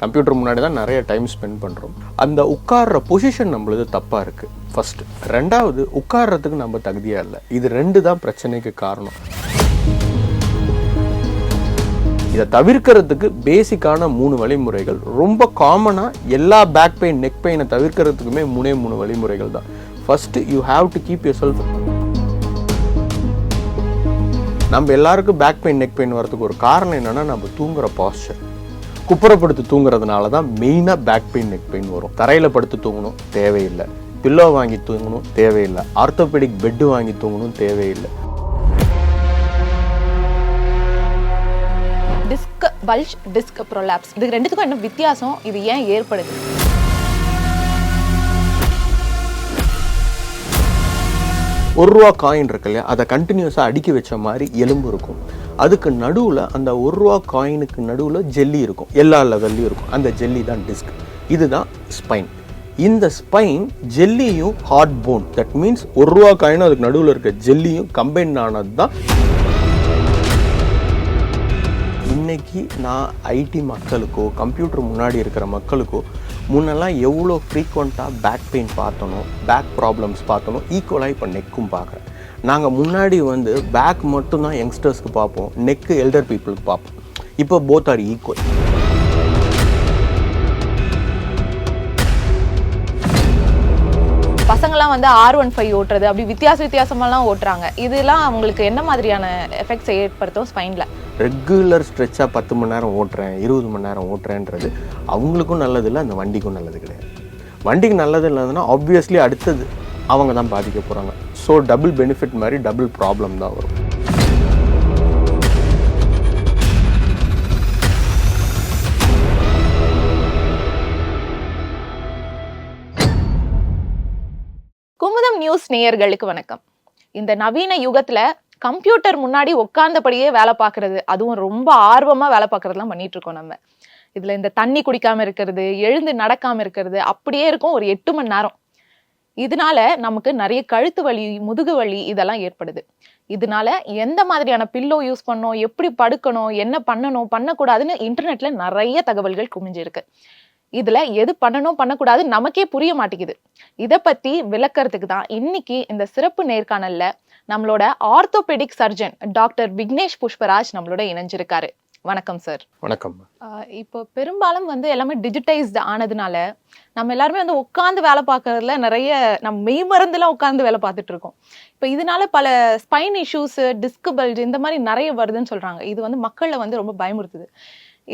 Computer முன்னாடி தான் நிறைய டைம் ஸ்பெண்ட் பண்ணுறோம். அந்த உட்கார்ற பொசிஷன் நம்மளது தப்பாக இருக்குது ஃபஸ்ட்டு. ரெண்டாவது, உட்கார்றதுக்கு நம்ம தகுதியாக இல்லை. இது ரெண்டு தான் பிரச்சனைக்கு காரணம். இதை தவிர்க்கிறதுக்கு பேசிக்கான 3 வழிமுறைகள். ரொம்ப காமனாக எல்லா பேக் பெயின், நெக் பெயினை தவிர்க்கிறதுக்குமே 3 வழிமுறைகள் தான். First, you have to keep your self. நம்ம எல்லாருக்கும் பேக் பெயின், நெக் பெயின் வரதுக்கு ஒரு காரணம் என்னென்னா நம்ம தூங்குற பாஸ்சர். குப்புறப்படுத்து தூங்குறதுனால தான் மெயினாக பேக் பெயின், நெக் பெயின் வரும். தரையில் படுத்து தூங்கணும் தேவையில்லை, பில்லோ வாங்கி தூங்கணும் தேவையில்லை, ஆர்த்தோபெடிக் பெட்டு வாங்கி தூங்கணும் தேவையில்லை. டிஸ்க் பல்ஜ், டிஸ்க் ப்ரோலாப்ஸ், இது ரெண்டுத்துக்கும் என்ன வித்தியாசம்? இது ஏன் ஏற்படுது? ₹1 காயின் இருக்கு இல்லையா, அதை கண்டினியூஸாக அடுக்கி வச்ச மாதிரி எலும்பு இருக்கும். அதுக்கு நடுவில் அந்த ₹1 காயினுக்கு நடுவில் ஜெல்லி இருக்கும், எல்லா லெவல்லையும் இருக்கும். அந்த ஜெல்லி தான் டிஸ்க். இதுதான் ஸ்பைன். இந்த ஸ்பைன் ஜெல்லியும் ஹார்ட் போன், தட் மீன்ஸ் ₹1 காயினும் அதுக்கு நடுவில் இருக்க ஜெல்லியும் கம்பைன் ஆனது தான். இன்னைக்கு நான் ஐடி மக்களுக்கோ கம்ப்யூட்டர் முன்னாடி இருக்கிற மக்களுக்கோ முன்னெல்லாம் எவ்வளோ ஃப்ரீக்வெண்ட்டாக பேக் பெயின் பார்த்தனோ, பேக் ப்ராப்ளம்ஸ் பார்த்தனோ, ஈக்குவலாக இப்போ நெக்கும் பார்க்குறேன். நாங்கள் முன்னாடி பேக் மட்டும்தான் யங்ஸ்டர்ஸ்க்கு பார்ப்போம், நெக்கு எல்டர் பீப்புளுக்கு பார்ப்போம். இப்போ போத் ஆர் ஈக்குவல். பசங்களாம் R15 ஓட்டுறது, அப்படி வித்தியாசமாலாம் ஓட்டுறாங்க. இதெல்லாம் அவங்களுக்கு என்ன மாதிரியான எஃபெக்ட்ஸ் ஏற்படுத்தும் ஸ்பைனில்? ரெகுலர் ஸ்ட்ரெச்சாக 10 மணி நேரம் ஓட்டுறேன், 20 மணி நேரம் ஓட்டுறேன்றது அவங்களுக்கும் நல்லதில்லை, அந்த வண்டிக்கும் நல்லது கிடையாது. வண்டிக்கு நல்லது இல்லைன்னா ஆப்வியஸ்லி அடுத்தது அவங்க தான் பாதிக்க போகிறாங்க. ஸோ டபுள் பெனிஃபிட் மாதிரி டபுள் ப்ராப்ளம் தான் வரும். குமுதம் நியூஸ் நேயர்களுக்கு வணக்கம். இந்த நவீன யுகத்துல கம்ப்யூட்டர் முன்னாடி உட்கார்ந்தபடியே வேலை பார்க்கறது, அதுவும் ரொம்ப ஆர்வமா வேலை பார்க்கறதுலாம் பண்ணிட்டு இருக்கோம் நம்ம. இதுல இந்த தண்ணி குடிக்காம இருக்கிறது, எழுந்து நடக்காம இருக்கிறது, அப்படியே இருக்கும் ஒரு 8 மணி நேரம். இதனால நமக்கு நிறைய கழுத்து வலி, முதுகு வலி இதெல்லாம் ஏற்படுது. இதனால எந்த மாதிரியான பில்லோ யூஸ் பண்ணணும், எப்படி படுக்கணும், என்ன பண்ணணும் பண்ணக்கூடாதுன்னு இன்டர்நெட்ல நிறைய தகவல்கள் குமிஞ்சிருக்கு. இதுல எது பண்ணணும் பண்ணக்கூடாது நமக்கே புரிய மாட்டேங்குது. இதை பத்தி விளக்கறதுக்கு தான் இன்னைக்கு இந்த சிறப்பு நேர்காணல்ல நம்மளோட orthopaedic surgeon doctor Vignesh Pushparaj நம்மளோட இணைஞ்சிருக்காரு. வணக்கம் சார். வணக்கம். இப்போ பெரும்பாலும் எல்லாமே டிஜிட்டைஸ்டு ஆனதுனால நம்ம எல்லாருமே உட்கார்ந்து வேலை பார்க்கறதுல நிறைய நம்ம மெய் மருந்துலாம் உட்கார்ந்து வேலை பார்த்துட்டு இருக்கோம். இப்போ இதனால பல ஸ்பைன் இஷ்யூஸ், டிஸ்க் பல்ஜ் இந்த மாதிரி நிறைய வருதுன்னு சொல்றாங்க. இது மக்களை ரொம்ப பயமுறுத்துது.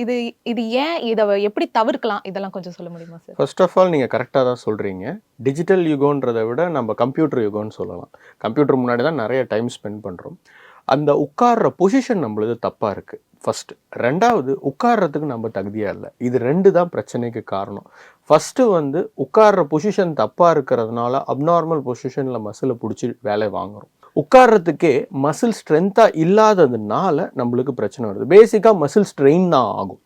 இது ஏன், இதை எப்படி தவிர்க்கலாம், இதெல்லாம் கொஞ்சம் சொல்ல முடியுமா சார்? ஃபர்ஸ்ட் ஆஃப் ஆல் நீங்கள் கரெக்டாக தான் சொல்கிறீங்க. டிஜிட்டல் யுகன்றதை விட நம்ம கம்ப்யூட்டர் யுகம்னு சொல்லலாம். கம்ப்யூட்டர் முன்னாடி தான் நிறைய டைம் ஸ்பெண்ட் பண்ணுறோம். அந்த உட்கார்ற பொசிஷன் நம்மளது தப்பாக இருக்குது ஃபஸ்ட்டு. ரெண்டாவது, உட்கார்றதுக்கு நம்ம தகுதியாக இல்லை. இது ரெண்டு தான் பிரச்சனைக்கு காரணம். ஃபஸ்ட்டு உட்கார்ற பொசிஷன் தப்பாக இருக்கிறதுனால அப்நார்மல் பொசிஷனில் மசிலை பிடிச்சி வேலை வாங்குகிறோம். உட்கார்றதுக்கே மசில் ஸ்ட்ரென்த்தாக இல்லாததுனால நம்மளுக்கு பிரச்சனை வருது. பேசிக்காக மசில் ஸ்ட்ரெயின் தான் ஆகும்.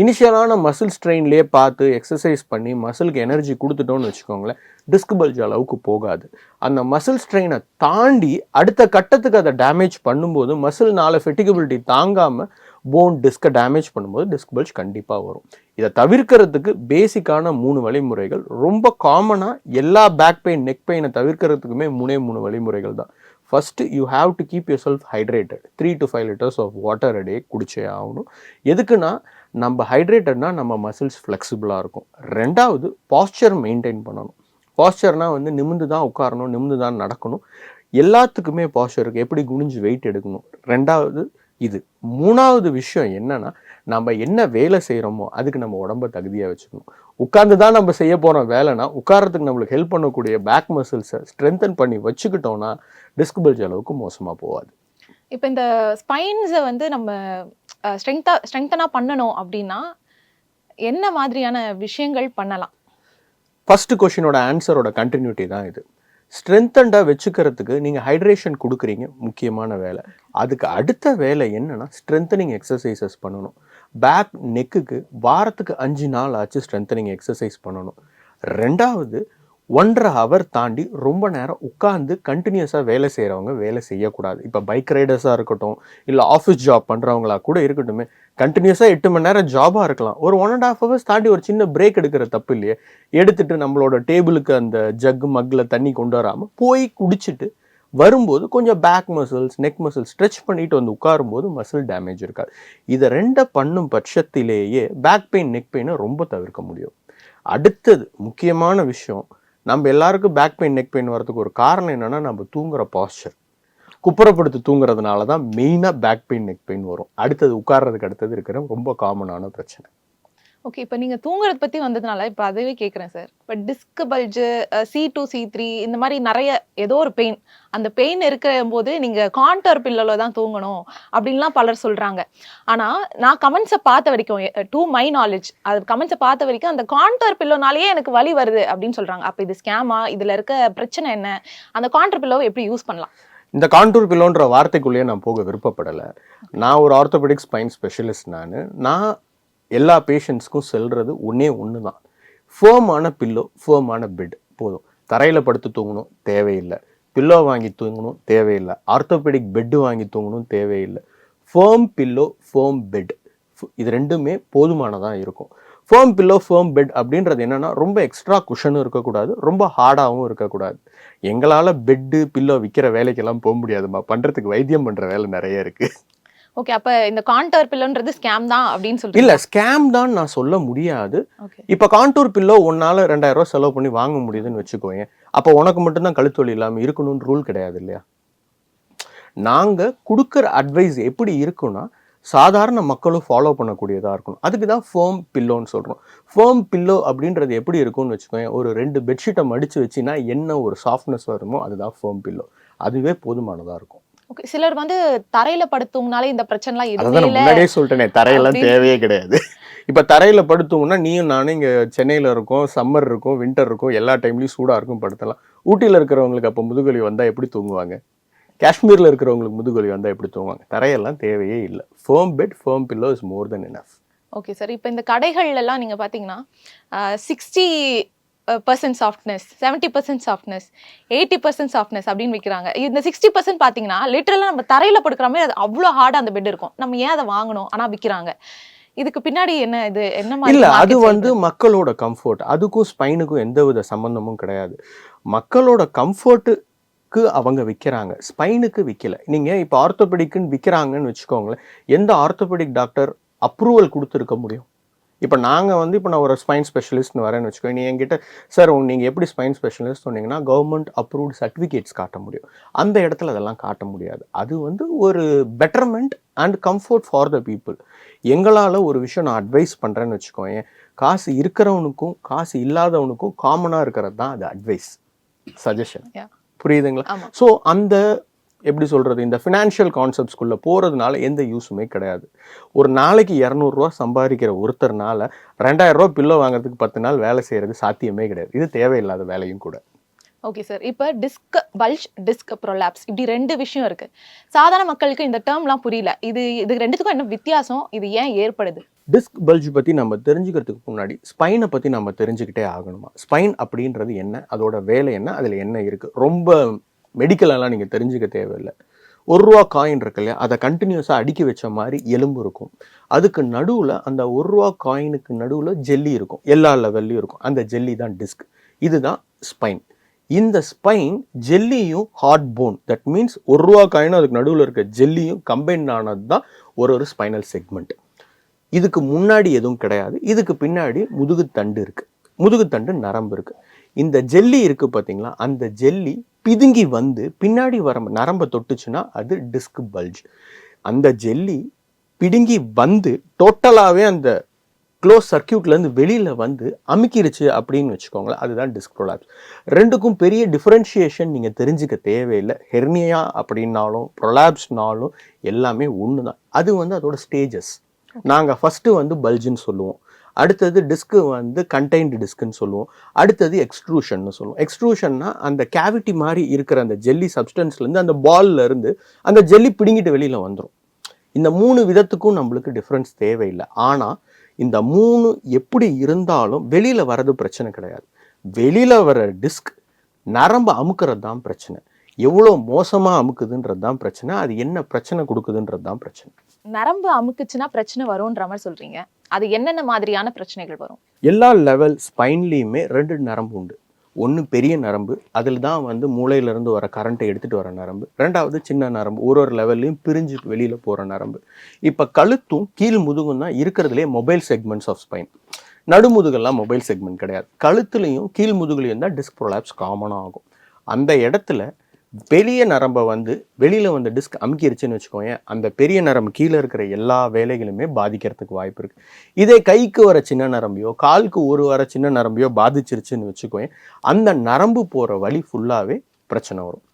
இனிஷியலான மசில் ஸ்ட்ரெயின்லேயே பார்த்து எக்ஸசைஸ் பண்ணி மசிலுக்கு எனர்ஜி கொடுத்துட்டோன்னு வச்சுக்கோங்களேன், டிஸ்க் பல்ஜ் அளவுக்கு போகாது. அந்த மசில் ஸ்ட்ரெயினை தாண்டி அடுத்த கட்டத்துக்கு அதை டேமேஜ் பண்ணும்போது மசில்னால ஃபெட்டிகபிலிட்டி தாங்காமல் போன் டிஸ்கை டேமேஜ் பண்ணும்போது டிஸ்க் பல்ஜ் கண்டிப்பாக வரும். இதை தவிர்க்கிறதுக்கு பேசிக்கான 3 வழிமுறைகள். ரொம்ப காமனாக எல்லா பேக் பெயின், நெக் பெயினை தவிர்க்கிறதுக்குமே 3 வழிமுறைகள் தான். First, you have to keep yourself hydrated. 3 to 5 liters of water a day குடிச்சே ஆகணும். எதுக்குன்னா நம்ம ஹைட்ரேட்டட்னா நம்ம மசில்ஸ் ஃப்ளெக்சிபிளாக இருக்கும். ரெண்டாவது, பாஸ்சர் மெயின்டைன் பண்ணணும். பாஸ்சர்னால் நிமிந்து தான் உட்காரணும், நிமிந்து தான் நடக்கணும். எல்லாத்துக்குமே பாஸ்சர் இருக்குது. எப்படி குனிஞ்சு வெயிட் எடுக்கணும். ரெண்டாவது இது. மூணாவது விஷயம் என்னன்னா, நம்ம என்ன வேலை செய்கிறோமோ அதுக்கு நம்ம உடம்ப தகுதியாக வச்சுக்கணும். உட்கார்ந்து தான் நம்ம செய்ய போகிற வேலைனா உட்காரத்துக்கு நம்மளுக்கு ஹெல்ப் பண்ணக்கூடிய பேக் மசில்ஸை ஸ்ட்ரென்தன் பண்ணி வச்சுக்கிட்டோம்னா டிஸ்க் பல்ஜ் அளவுக்கு மோசமாக போகாது. இப்போ இந்த ஸ்பைன்ஸை நம்ம ஸ்ட்ரெங்தனாக பண்ணணும் அப்படின்னா என்ன மாதிரியான விஷயங்கள் பண்ணலாம்? ஃபஸ்ட்டு கொஷினோட ஆன்சரோட கண்டினியூட்டி தான் இது. ஸ்ட்ரென்தண்டாக வச்சுக்கிறதுக்கு நீங்கள் ஹைட்ரேஷன் கொடுக்குறீங்க, முக்கியமான வேலை. அதுக்கு அடுத்த வேலை என்னென்னா ஸ்ட்ரென்தனிங் எக்ஸசைசஸ் பண்ணணும். பேக் நெக்குக்கு வாரத்துக்கு 5 நாள் ஆச்சு ஸ்ட்ரென்தனிங் எக்ஸசைஸ் பண்ணணும். ரெண்டாவது, 1.5 hour தாண்டி ரொம்ப நேரம் உட்காந்து கண்டினியூஸாக வேலை செய்கிறவங்க வேலை செய்யக்கூடாது. இப்போ பைக் ரைடர்ஸாக இருக்கட்டும், இல்லை ஆஃபீஸ் ஜாப் பண்ணுறவங்களா கூட இருக்கட்டுமே, கண்டினியூஸாக 8 மணி நேரம் ஜாபாக இருக்கலாம். ஒரு 1.5 hours தாண்டி ஒரு சின்ன பிரேக் எடுக்கிற தப்பு இல்லையே. எடுத்துட்டு நம்மளோட டேபிளுக்கு அந்த மக்கில் தண்ணி கொண்டு வராமல் போய் குடிச்சிட்டு வரும்போது கொஞ்சம் back muscles, neck muscles stretch பண்ணிட்டு வந்து உட்காரும்போது மசில் டேமேஜ் இருக்காது. இதை ரெண்டை பண்ணும் பட்சத்திலேயே பேக் பெயின், நெக் பெயினை ரொம்ப தவிர்க்க முடியும். அடுத்தது முக்கியமான விஷயம், நம்ம எல்லாருக்கும் பேக் பெயின், நெக் பெயின் வரதுக்கு ஒரு காரணம் என்னன்னா நம்ம தூங்குற பாஸ்சர். குப்புறப்படுத்து தூங்குறதுனால தான் மெயினாக பேக் பெயின், நெக் பெயின் வரும். அடுத்தது உட்கார்றதுக்கு அடுத்தது இருக்கிற ரொம்ப காமனான பிரச்சனை. ஓகே, இப்போ நீங்க தூங்குறத பத்தி வந்ததுனால இப்போ அதுவே கேட்குறேன் சார். இப்போ டிஸ்க் பல்ஜு, C2, C3 இந்த மாதிரி நிறைய ஏதோ ஒரு பெயின், அந்த பெயின் இருக்கிற போது நீங்க கான்டோர் பில்லோல தான் தூங்கணும் அப்படின்லாம் பலர் சொல்றாங்க. ஆனா நான் கமெண்ட்ஸை பார்த்த வரைக்கும், டு மை நாலேஜ், அது கமெண்ட்ஸை பார்த்த வரைக்கும் அந்த கான்டோர் பில்லோனாலேயே எனக்கு வலி வருது அப்படின்னு சொல்றாங்க. அப்போ இது ஸ்கேமா? இதுல இருக்க பிரச்சனை என்ன? அந்த கான்டோர் பில்லோவை எப்படி யூஸ் பண்ணலாம்? இந்த கான்டூர் பில்லோன்ற வார்த்தைக்குள்ளேயே நான் போக விருப்பப்படலை. நான் ஒரு ஆர்த்தோபெடிக் ஸ்பைன் ஸ்பெஷலிஸ்ட். நான் எல்லா பேஷண்ட்ஸ்க்கும் செல்றது ஒன்று தான். ஃபேமான பில்லோ, ஃபேமான பெட் போதும். தரையில் படுத்து தூங்கணும் தேவையில்லை, பில்லோ வாங்கி தூங்கணும் தேவையில்லை, ஆர்த்தோபெடிக் பெட்டு வாங்கி தூங்கணும் தேவையில்லை. ஃபேம் பில்லோ, ஃபேம் பெட், இது ரெண்டுமே போதுமானதாக இருக்கும். ஃபேம் பில்லோ, ஃபேம் பெட் அப்படின்றது என்னன்னா ரொம்ப எக்ஸ்ட்ரா குஷனும் இருக்கக்கூடாது, ரொம்ப ஹார்டாகவும் இருக்கக்கூடாது. எங்களால் பெட்டு, பில்லோ விற்கிற வேலைக்கெல்லாம் போக முடியாதுமா, பண்ணுறதுக்கு வைத்தியம் பண்ணுற வேலை நிறைய இருக்குது. ஓகே, அப்ப இந்த கான்டோர் பில்லோன்றது ஸ்கேம் தான் அப்படின்னு சொல்றீங்க? இல்ல, ஸ்கேம் தான் நான் சொல்ல முடியாது. ஓகே. இப்ப கான்டூர் பில்லோ உன்னால 2000 ரூபாய் செலவு பண்ணி வாங்க முடியுதுன்னு வச்சுக்கோங்க. அப்ப உனக்கு மட்டும்தான் கழுத்து வலி இல்லாம இருக்கணும்னு ரூல் கிடையாது இல்லையா? நாங்க கொடுக்குற அட்வைஸ் எப்படி இருக்குன்னா சாதாரண மக்களும் ஃபாலோ பண்ணக்கூடியதா இருக்கணும். அதுக்கு தான் ஃபேம் பில்லோன்னு சொல்றோம். ஃபேம் பில்லோ அப்படின்றது எப்படி இருக்கும்னு வச்சுக்கோங்க, ஒரு 2 பெட்ஷீட்டை மடிச்சு வச்சுன்னா என்ன ஒரு சாஃப்ட்னஸ் வருமோ அதுதான் ஃபேம் பில்லோ. அதுவே போதுமானதா இருக்கும். ஓகே, சிலர் வந்து தரையில படுத்தூங்கனாலே இந்த பிரச்சனைலாம் எதுவுமே அதான் இல்ல முன்னாடியே சொல்லிட்டேனே, தரையெல்லாம் தேவையே கிடையாது. இப்ப தரையில படுத்தோம்னா நீயும் நானும் இங்க சென்னையில இருக்கோம், சம்மர் இருக்கும், வின்டர் இருக்கும், எல்லா டைம்லயும் சூடா இருக்கும், படுத்தலாம். ஊட்டியில இருக்கிறவங்களுக்கு அப்ப முதுகுவலி வந்தா எப்படி தூங்குவாங்க? காஷ்மீர்ல இருக்கிறவங்களுக்கு முதுகுவலி வந்தா எப்படி தூங்குவாங்க? தரையெல்லாம் தேவையே இல்லை. Firm bed, firm pillow is more than enough. Okay sir, இப்போ இந்த கடைகள்ல எல்லாம் நீங்க பாத்தீங்கன்னா 60% சாஃப்ட்னஸ், 70% சாஃப்ட்னஸ், 80% சாஃப்ட்னஸ் அப்படின்னு விற்கிறாங்க. இந்த 60% பார்த்தீங்கன்னா லிட்டரலாக நம்ம தரையில் படுக்கிற மாதிரி அது அவ்வளோ ஹார்டாக அந்த பெட் இருக்கும். நம்ம ஏன் அதை வாங்கணும்? ஆனால் விற்கிறாங்க. இதுக்கு பின்னாடி என்ன? இது என்ன மாதிரி? இல்ல, அது வந்து மக்களோட கம்ஃபர்ட். அதுக்கும் ஸ்பைனுக்கும் எந்த வித சம்பந்தமும் கிடையாது. மக்களோட கம்ஃபர்ட்டுக்கு அவங்க விற்கிறாங்க, ஸ்பைனுக்கு விற்கல. நீங்க இப்போ ஆர்த்தோபெடிக்குன்னு விற்கிறாங்கன்னு வச்சுக்கோங்களேன், எந்த ஆர்த்தோபெடிக் டாக்டர் அப்ரூவல் கொடுத்துருக்க முடியும்? இப்போ நாங்கள் வந்து இப்போ நான் ஒரு ஸ்பைன் ஸ்பெஷலிஸ்ட்னு வரேன்னு வச்சுக்கோங்க, நீ என்கிட்ட சார் நீங்கள் எப்படி ஸ்பைன் ஸ்பெஷலிஸ்ட் சொன்னீங்கன்னா கவர்மெண்ட் அப்ரூவ்டு சர்டிஃபிகேட்ஸ் காட்ட முடியும். அந்த இடத்துல அதெல்லாம் காட்ட முடியாது. அது வந்து ஒரு betterment and comfort for the people. எங்களால் ஒரு விஷயம் நான் அட்வைஸ் பண்ணுறேன்னு வச்சுக்கோங்க, காசு இருக்கிறவனுக்கும் காசு இல்லாதவனுக்கும் காமனாக இருக்கிறது தான் அது அட்வைஸ், சஜஷன். புரியுதுங்களா? ஸோ அந்த எப்படி சொல்கிறது, இந்த ஃபினான்ஷியல் கான்செப்ட்ஸ்குள்ளே போகிறதுனால எந்த யூஸுமே கிடையாது. ஒரு நாளைக்கு 200 ரூபா சம்பாதிக்கிற ஒருத்தர்னால 2000 ரூபா பில்லோ வாங்குறதுக்கு 10 நாள் வேலை செய்கிறது சாத்தியமே கிடையாது. இது தேவையில்லாத வேலையும் கூட. ஓகே சார், இப்போ டிஸ்க் பல்ஜ், டிஸ்க் ப்ரோலாப்ஸ், இப்படி 2 விஷயம் இருக்கு. சாதாரண மக்களுக்கு இந்த டேர்ம்லாம் புரியல. இது ரெண்டுத்துக்கும் என்ன வித்தியாசம்? இது ஏன் ஏற்படுது? டிஸ்க் பல்ஜ் பற்றி நம்ம தெரிஞ்சுக்கிறதுக்கு முன்னாடி ஸ்பைனை பற்றி நம்ம தெரிஞ்சுக்கிட்டே ஆகணுமா? ஸ்பைன் அப்படின்றது என்ன, அதோட வேலை என்ன, அதில் என்ன இருக்குது? ரொம்ப மெடிக்கலெல்லாம் நீங்கள் தெரிஞ்சுக்க தேவையில்லை. 1 ரூபா காயின் இருக்கு இல்லையா, அதை கண்டினியூஸாக அடுக்கி வச்ச மாதிரி எலும்பு இருக்கும். அதுக்கு நடுவில் அந்த 1 ரூபா காயினுக்கு நடுவில் ஜெல்லி இருக்கும், எல்லா லெவல்லையும் இருக்கும். அந்த ஜெல்லி தான் டிஸ்க். இதுதான் ஸ்பைன். இந்த ஸ்பைன் ஜெல்லியும் ஹார்ட் போன், தட் மீன்ஸ் 1 ரூபா காயினும் அதுக்கு நடுவில் இருக்க ஜெல்லியும் கம்பைன் ஆனது தான் ஒரு ஸ்பைனல் செக்மெண்ட். இதுக்கு முன்னாடி எதுவும் கிடையாது. இதுக்கு பின்னாடி முதுகுத்தண்டு இருக்கு, முதுகுத்தண்டு நரம்பு இருக்கு. இந்த ஜெல்லி இருக்கு பார்த்தீங்களா, அந்த ஜெல்லி பிதுங்கி வந்து பின்னாடி வர நரம்பை தொட்டுச்சுன்னா அது டிஸ்க் பல்ஜ். அந்த ஜெல்லி பிடுங்கி வந்து டோட்டலாகவே அந்த க்ளோஸ் சர்க்கியூட்லேருந்து வெளியில் வந்து அமுக்கிருச்சு அப்படின்னு வச்சுக்கோங்களேன், அதுதான் டிஸ்க் ப்ரோலாப்ஸ். ரெண்டுக்கும் பெரிய டிஃப்ரென்ஷியேஷன் நீங்கள் தெரிஞ்சுக்க தேவையில்லை. ஹெர்னியா அப்படின்னாலும் ப்ரோலாப்ஸ்னாலும் எல்லாமே ஒன்று தான். அது வந்து அதோட ஸ்டேஜஸ். நாங்கள் ஃபஸ்ட்டு வந்து பல்ஜுன்னு சொல்லுவோம், அடுத்தது டிஸ்க்கு வந்து கண்டெய்ன்டு டிஸ்க்குன்னு சொல்லுவோம், அடுத்தது எக்ஸ்ட்ரூஷன்னு சொல்லுவோம். எக்ஸ்ட்ரூஷன்னா அந்த கேவிட்டி மாதிரி இருக்கிற அந்த ஜெல்லி சப்ஸ்டன்ஸ்லேருந்து அந்த பால்ல இருந்து அந்த ஜெல்லி பிடுங்கிட்டு வெளியில் வந்துடும். இந்த 3 விதத்துக்கும் நம்மளுக்கு டிஃப்ரென்ஸ் தேவையில்லை. ஆனால் இந்த 3 எப்படி இருந்தாலும் வெளியில் வர்றது பிரச்சனை கிடையாது. வெளியில் வர டிஸ்க் நரம்பு அமுக்கிறது தான் பிரச்சனை. எவ்வளோ மோசமாக அமுக்குதுன்றது தான் பிரச்சனை. அது என்ன பிரச்சனை கொடுக்குதுன்றது தான் பிரச்சனை. நரம்பு அமுக்குச்சுன்னா பிரச்சனை வரும்ன்ற மாதிரி சொல்றீங்க. அது என்னென்ன மாதிரியான பிரச்சனைகள் வரும்? எல்லா லெவல் ஸ்பைன்லேயுமே 2 நரம்பு உண்டு. ஒன்று பெரிய நரம்பு, அதில் தான் வந்து மூளையிலேருந்து வர கரண்ட்டை எடுத்துகிட்டு வர நரம்பு. 2வது சின்ன நரம்பு, ஒரு லெவல்லையும் பிரிஞ்சு வெளியில் போகிற நரம்பு. இப்போ கழுத்தும் கீழ் முதுகும் தான் இருக்கிறதுலே மொபைல் செக்மெண்ட்ஸ் ஆஃப் ஸ்பைன். நடுமுதுகெல்லாம் மொபைல் செக்மெண்ட் கிடையாது. கழுத்துலையும் கீழ் முதுகுலையும் தான் டிஸ்க் ப்ரொலாப்ஸ் காமனாக ஆகும். அந்த இடத்துல பெரிய நரம்பை வந்து வெளியில் வந்து டிஸ்க் அமுக்கிருச்சுன்னு வச்சுக்கோங்க, அந்த பெரிய நரம்பு கீழே இருக்கிற எல்லா வேலைகளுமே பாதிக்கிறதுக்கு வாய்ப்பு இருக்குது. இதே கைக்கு வர சின்ன நரம்பையோ காலுக்கு வர சின்ன நரம்பையோ பாதிச்சிருச்சுன்னு வச்சுக்கோங்க, அந்த நரம்பு போகிற வழி ஃபுல்லாகவே பிரச்சனை வரும்.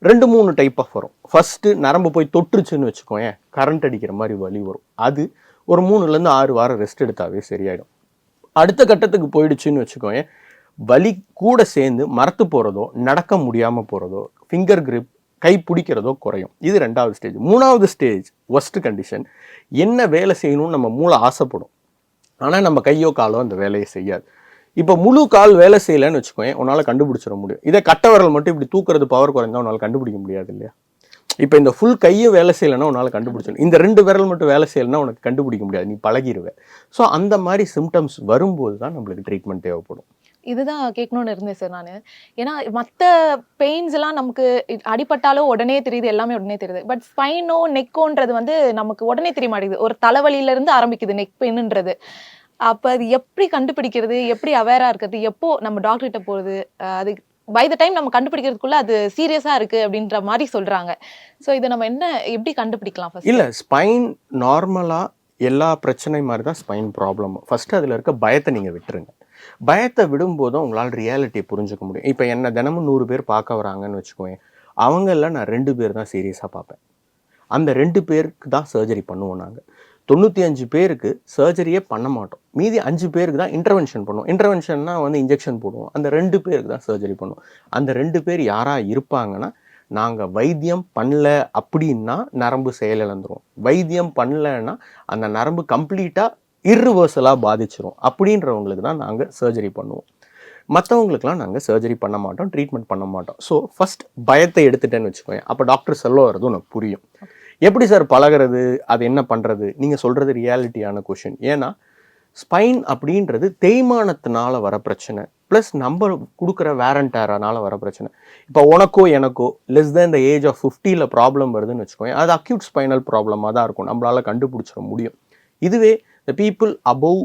2-3 டைப் ஆஃப் வரும். ஃபஸ்ட்டு நரம்பு போய் தொட்டுருச்சுன்னு வச்சுக்கோங்க, கரண்ட் அடிக்கிற மாதிரி வலி வரும். அது ஒரு 3லேருந்து 6 வாரம் ரெஸ்ட் எடுத்தாவே சரியாயிடும். அடுத்த கட்டத்துக்கு போயிடுச்சுன்னு வச்சுக்கோங்க, வலி கூட சேர்ந்து மரத்து போகிறதோ நடக்க முடியாமல் போகிறதோ ஃபிங்கர் கிரிப் கை பிடிக்கிறதோ குறையும். இது 2வது ஸ்டேஜ். 3வது ஸ்டேஜ் ஒஸ்ட் கண்டிஷன். என்ன வேலை செய்யணும்னு நம்ம மூளை ஆசைப்படும், ஆனால் நம்ம கையோ காலோ அந்த வேலையை செய்யாது. இப்போ முழு கால் வேலை செய்யலைன்னு வச்சுக்கோங்க, உன்னால் கண்டுபிடிச்சிட முடியும். இதை கட்டை விரல் மட்டும் இப்படி தூக்குறது பவர் குறைந்தா உன்னால் கண்டுபிடிக்க முடியாது இல்லையா? இப்போ இந்த ஃபுல் கையும் வேலை செய்யலைன்னா உன்னால் கண்டுபிடிச்சிடும். இந்த 2 விரல் மட்டும் வேலை செய்யலைன்னா உனக்கு கண்டுபிடிக்க முடியாது, நீ பழகிடுவேன். ஸோ அந்த மாதிரி சிம்டம்ஸ் வரும்போது தான் நம்மளுக்கு ட்ரீட்மெண்ட் தேவைப்படும். இதுதான் கேட்கணும்னு இருந்தேன் சார் நான். ஏன்னா மற்ற பெயின்ஸ் எல்லாம் நமக்கு அடிபட்டாலும் உடனே தெரியுது, எல்லாமே உடனே தெரியுது. பட் ஸ்பைனோ நெக்கோன்றது வந்து நமக்கு உடனே தெரிய மாட்டேங்குது. ஒரு தலைவலியில இருந்து ஆரம்பிக்குது நெக் பெயின்ன்றது. அப்போ அது எப்படி கண்டுபிடிக்கிறது, எப்படி அவேரா இருக்கிறது, எப்போ நம்ம டாக்டர்கிட்ட போகிறது, அது பை த டைம் நம்ம கண்டுபிடிக்கிறதுக்குள்ள அது சீரியஸா இருக்கு அப்படின்ற மாதிரி சொல்றாங்க. ஸோ இதை நம்ம எப்படி கண்டுபிடிக்கலாம்? இல்லை, ஸ்பைன் நார்மலாக எல்லா பிரச்சனை மாதிரி தான் ஸ்பைன் ப்ராப்ளம். ஃபர்ஸ்ட் அதில் இருக்க பயத்தை நீங்கள் விட்டுருங்க. பயத்தை விடும்போதும் உங்களால் ரியாலிட்டியை புரிஞ்சுக்க முடியும். இப்போ என்ன தினமும் 100 பேர் பார்க்க வராங்கன்னு வச்சுக்கோங்க, அவங்கள நான் 2 பேர் தான் சீரியஸாக பார்ப்பேன். அந்த 2 பேருக்கு தான் சர்ஜரி பண்ணுவோம். நாங்கள் 95 பேருக்கு சர்ஜரியே பண்ண மாட்டோம். மீதி 5 பேருக்கு தான் இன்டர்வென்ஷன் பண்ணுவோம். இன்டர்வென்ஷன்னா வந்து இன்ஜெக்ஷன் போடுவோம். அந்த 2 பேருக்கு தான் சர்ஜரி பண்ணுவோம். அந்த 2 பேர் யாராக இருப்பாங்கன்னா, நாங்கள் வைத்தியம் பண்ணல அப்படின்னா நரம்பு செயலிழந்துரும். வைத்தியம் பண்ணலைன்னா அந்த நரம்பு கம்ப்ளீட்டாக இர்ரிவர்சலாக பாதிச்சிரும். அப்படின்றவங்களுக்கு தான் நாங்கள் சர்ஜரி பண்ணுவோம். மற்றவங்களுக்குலாம் நாங்கள் சர்ஜரி பண்ண மாட்டோம், ட்ரீட்மெண்ட் பண்ண மாட்டோம். ஸோ ஃபஸ்ட் பயத்தை எடுத்துட்டேன்னு வச்சுக்கோங்க, அப்போ டாக்டர் சொல்ல வர்றது உனக்கு புரியும். எப்படி சார் பழகிறது, அது என்ன பண்ணுறது? நீங்கள் சொல்கிறது ரியாலிட்டியான கொஷின். ஏன்னா ஸ்பைன் அப்படின்றது தேய்மானத்தினால வர பிரச்சனை, ப்ளஸ் நம்ம கொடுக்குற வேரண்டேரனால வர பிரச்சனை. இப்போ உனக்கோ எனக்கோ less than the age of 50 problem வருதுன்னு வச்சுக்கோங்க, அது அக்யூட் ஸ்பைனல் ப்ராப்ளமாக தான் இருக்கும், நம்மளால் கண்டுபிடிச்சிட முடியும். இதுவே the people above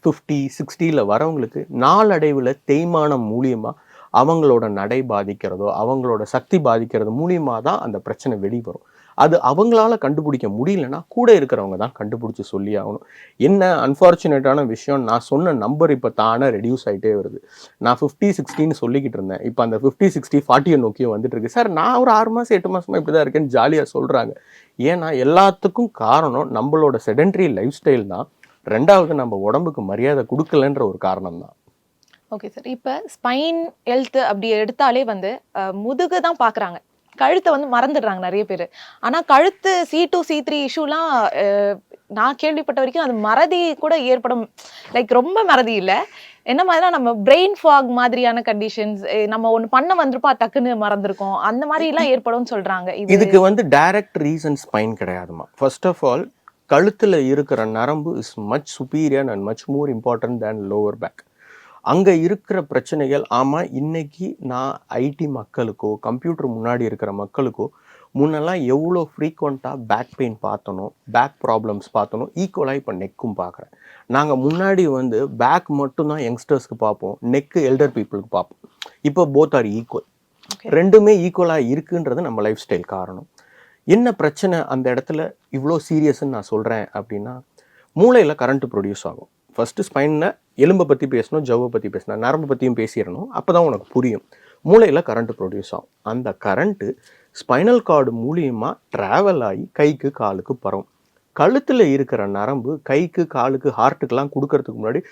50-60 வரவங்களுக்கு நாளடைவில் தேய்மானம் மூலியமாக அவங்களோட நடை பாதிக்கிறதோ அவங்களோட சக்தி பாதிக்கிறது மூலியமாக தான் அந்த பிரச்சனை வெளிவரும். அது அவங்களால கண்டுபிடிக்க முடியலன்னா கூட இருக்கிறவங்க தான் கண்டுபிடிச்சி சொல்லி ஆகணும். என்ன அன்ஃபார்ச்சுனேட்டான விஷயம், நான் சொன்ன நம்பர் இப்போ தானே ரெடியூஸ் ஆகிட்டே வருது. நான் 50-60ன்னு சொல்லிக்கிட்டு இருந்தேன், இப்போ அந்த 50-60-40 நோக்கியும் வந்துட்டு இருக்கு. சார் நான் ஒரு 6 மாதம் 8 மாதமாக இப்படி தான் இருக்கேன்னு ஜாலியாக சொல்கிறாங்க. ஏன்னா எல்லாத்துக்கும் காரணம் நம்மளோட செடென்ட்ரி லைஃப் ஸ்டைல் தான். 2வது நம்ம உடம்புக்கு மரியாதை கொடுக்கலன்ற ஒரு காரணம் தான். ஓகே சார், இப்போ ஸ்பைன் ஹெல்த் அப்படி எடுத்தாலே வந்து முதுகு தான் பார்க்குறாங்க, கழுத்தை வந்து மறந்துடுறாங்க நிறைய பேர். ஆனால் கழுத்து C2 C3 இஷ்யூலாம் நான் கேள்விப்பட்ட வரைக்கும் அது மறதி கூட ஏற்படும். லைக் ரொம்ப மறதி இல்லை, என்ன மாதிரினா நம்ம பிரெயின் ஃபாக் மாதிரியான கண்டிஷன்ஸ், நம்ம ஒன்று பண்ண வந்திருப்பா டக்குன்னு மறந்துருக்கோம், அந்த மாதிரிலாம் ஏற்படும் சொல்கிறாங்க. இதுக்கு வந்து டைரக்ட் ரீசன் ஸ்பைன் கிடையாதுமா. ஃபர்ஸ்ட் ஆஃப் ஆல் கழுத்தில் இருக்கிற நரம்பு is much superior and much more important than lower back. அங்கே இருக்கிற பிரச்சனைகள், ஆமாம் இன்னைக்கு நான் ஐடி மக்களுக்கோ கம்ப்யூட்டர் முன்னாடி இருக்கிற மக்களுக்கோ முன்னெல்லாம் எவ்வளோ ஃப்ரீக்வெண்ட்டாக பேக் பெயின் பார்த்தனோ, பேக் ப்ராப்ளம்ஸ் பார்த்தனோ, ஈக்குவலாக இப்போ நெக்கும் பார்க்குறேன். நாங்கள் முன்னாடி வந்து பேக் மட்டும்தான் யங்ஸ்டர்ஸ்க்கு பார்ப்போம், நெக்கு எல்டர் பீப்புளுக்கு பார்ப்போம். இப்போ போத் ஆர் ஈக்குவல், 2மே ஈக்குவலாக இருக்குன்றது நம்ம லைஃப் ஸ்டைல் காரணம். என்ன பிரச்சனை அந்த இடத்துல இவ்வளோ சீரியஸ்ன்னு நான் சொல்கிறேன் அப்படின்னா, மூளையில் கரண்ட்டு ப்ரொடியூஸ் ஆகும். ஃபஸ்ட்டு ஸ்பைனில் எலும்பை பற்றி பேசணும், ஜவ்வை பற்றி பேசணும், நரம்பு பற்றியும் பேசிடணும், அப்போ தான் உனக்கு புரியும். மூளையில் கரண்ட்டு ப்ரொடியூஸ் ஆகும். அந்த கரண்ட்டு ஸ்பைனல் கார்டு மூலியமாக ட்ராவல் ஆகி கைக்கு காலுக்கு பரவும். கழுத்தில் இருக்கிற நரம்பு கைக்கு காலுக்கு ஹார்ட்டுக்கெலாம் கொடுக்கறதுக்கு முன்னாடி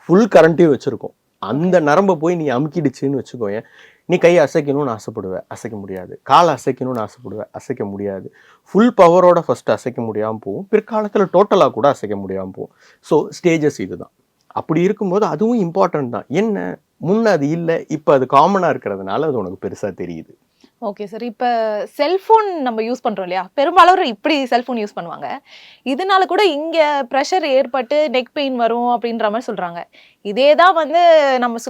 ஃபுல் கரண்ட்டையும் வச்சுருக்கோம். அந்த நரம்பை போய் நீ அமுக்கிடுச்சுன்னு வச்சுக்கோயேன், நீ கையை அசைக்கணும்னு ஆசைப்படுவேன், அசைக்க முடியாது. காலை அசைக்கணும்னு ஆசைப்படுவேன், அசைக்க முடியாது. ஃபுல் பவரோட ஃபஸ்ட்டு அசைக்க முடியாமல் போகும், பிற்காலத்தில் டோட்டலாக கூட அசைக்க முடியாமல் போகும். ஸோ ஸ்டேஜஸ் இது தான். அப்படி இருக்கும்போது அதுவும் இம்பார்ட்டன்ட் தான். என்ன முன்ன அது இல்லை, இப்போ அது காமனாக இருக்கிறதுனால அது உனக்கு பெருசாக தெரியுது. Okay sir. இப்போ செல்ஃபோன் நம்ம யூஸ் பண்ணுறோம் இல்லையா, பெரும்பாலும் இப்படி செல்ஃபோன் யூஸ் பண்ணுவாங்க. இதனால கூட இங்கே ப்ரெஷர் ஏற்பட்டு நெக் பெயின் வரும் அப்படின்ற மாதிரி சொல்கிறாங்க. இதே தான் வந்து